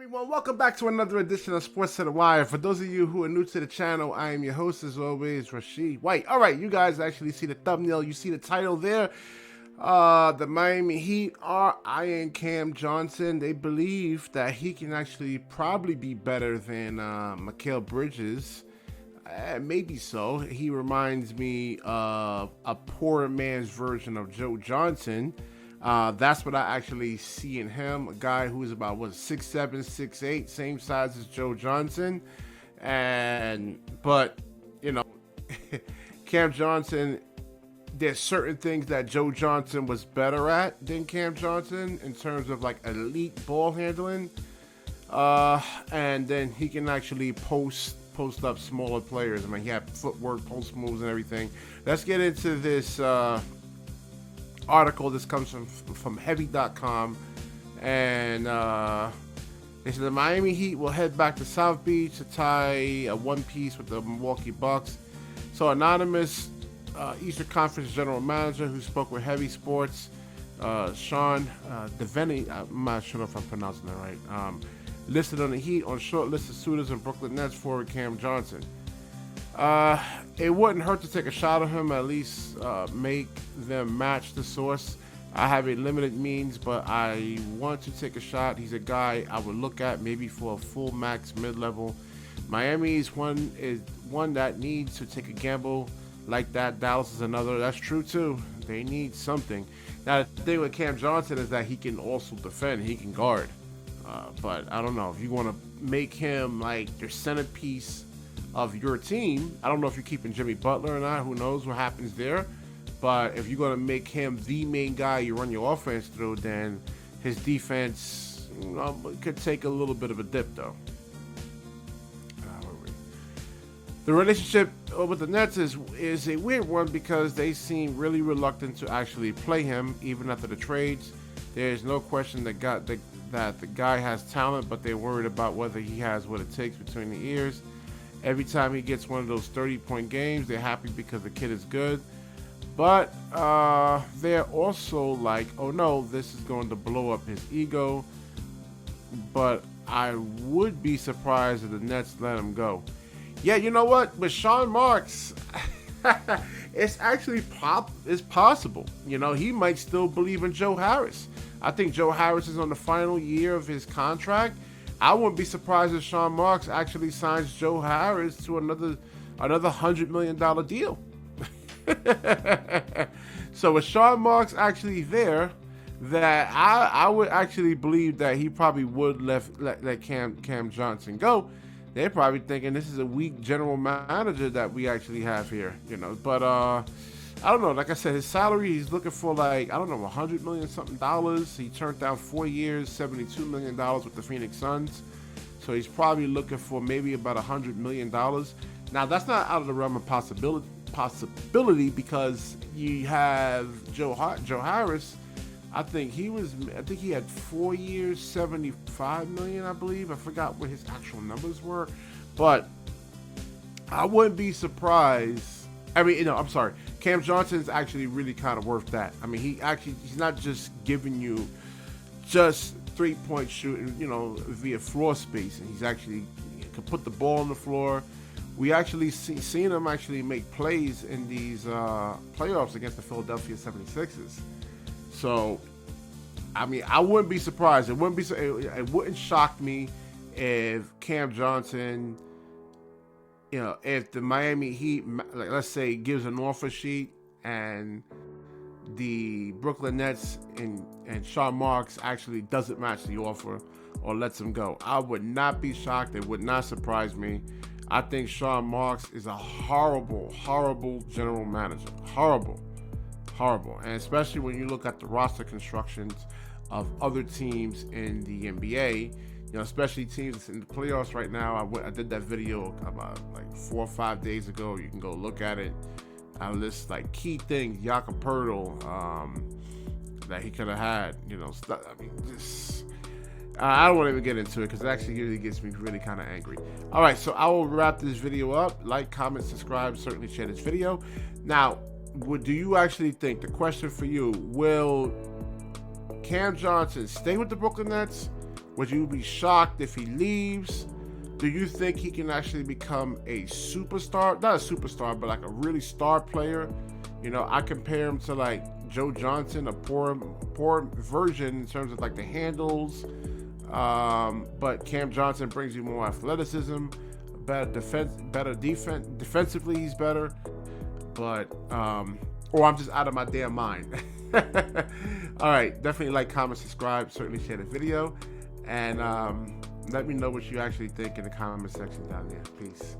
everyone, welcome back to another edition of Sports to the Wire. For those of you who are new to the channel, I am your host as always, Rashid White. All right, you guys actually see the thumbnail, you see the title there. The Miami Heat are eyeing Cam Johnson. They believe that he can actually probably be better than Mikal Bridges. Maybe so. He reminds me of a poor man's version of Joe Johnson. That's what I actually see in him. A guy who is about 6'7", 6'8", same size as Joe Johnson. But you know, Cam Johnson, there's certain things that Joe Johnson was better at than Cam Johnson in terms of like elite ball handling. And then he can actually post up smaller players. I mean, he had footwork, post moves, and everything. Let's get into this article. This comes from heavy.com, and they said the Miami Heat will head back to South Beach to tie a one piece with the Milwaukee Bucks. So anonymous Eastern Conference general manager who spoke with Heavy Sports, Sean Devaney, I'm not sure if I'm pronouncing that right, listed on the Heat on short list of suitors in Brooklyn Nets forward Cam Johnson. It wouldn't hurt to take a shot at him, at least make them match the source. I have a limited means, but I want to take a shot. He's a guy I would look at maybe for a full max mid-level. Miami's one that needs to take a gamble like that. Dallas is another. That's true too. They need something. Now the thing with Cam Johnson is that he can also defend. He can guard. But I don't know if you want to make him like your centerpiece of your team. I don't know if you're keeping Jimmy Butler or not. Who knows what happens there? But if you're going to make him the main guy you run your offense through, then his defense could take a little bit of a dip, though. The relationship with the Nets is a weird one because they seem really reluctant to actually play him, even after the trades. There's no question that the guy has talent, but they're worried about whether he has what it takes between the ears. Every time he gets one of those 30-point games, they're happy because the kid is good. But they're also like, oh no, this is going to blow up his ego. But I would be surprised if the Nets let him go. Yeah, you know what? With Sean Marks, it's actually it's possible. You know, he might still believe in Joe Harris. I think Joe Harris is on the final year of his contract. I wouldn't be surprised if Sean Marks actually signs Joe Harris to another $100 million deal. So with Sean Marks actually there, that I would actually believe that he probably would let Cam Johnson go. They're probably thinking this is a weak general manager that we actually have here, you know. But I don't know. Like I said, his salary, he's looking for like, I don't know, $100 million something dollars. He turned down 4 years, $72 million with the Phoenix Suns. So he's probably looking for maybe about $100 million. Now that's not out of the realm of possibility because you have Joe Harris. I think he had 4 years, $75 million, I believe. I forgot what his actual numbers were, but I wouldn't be surprised. I mean, I'm sorry. Cam Johnson's actually really kind of worth that. I mean, he's not just giving you just 3-point shooting, via floor spacing. He's actually can put the ball on the floor. We actually seen him actually make plays in these playoffs against the Philadelphia 76ers. So, I mean, I wouldn't be surprised. It wouldn't shock me if Cam Johnson, if the Miami Heat, like, let's say, gives an offer sheet and the Brooklyn Nets and Sean Marks actually doesn't match the offer or lets him go. I would not be shocked. It would not surprise me. I think Sean Marks is a horrible, horrible general manager. Horrible. And especially when you look at the roster constructions of other teams in the NBA, especially teams in the playoffs right now. I did that video about like 4 or 5 days ago. You can go look at it. I list like key things, Jakob Poeltl, that he could have had. I don't want to even get into it because it actually really gets me really kind of angry. All right, so I will wrap this video up. Like, comment, subscribe, certainly share this video. Now, do you actually think, the question for you, will Cam Johnson stay with the Brooklyn Nets, Would you be shocked if he leaves? Do you think he can actually become a superstar? Not a superstar, but like a really star player. You know, I compare him to like Joe Johnson, a poor version in terms of like the handles. But Cam Johnson brings you more athleticism, better defense. Defensively, he's better. But or I'm just out of my damn mind. All right, definitely like, comment, subscribe, certainly share the video, and let me know what you actually think in the comment section down there. Peace.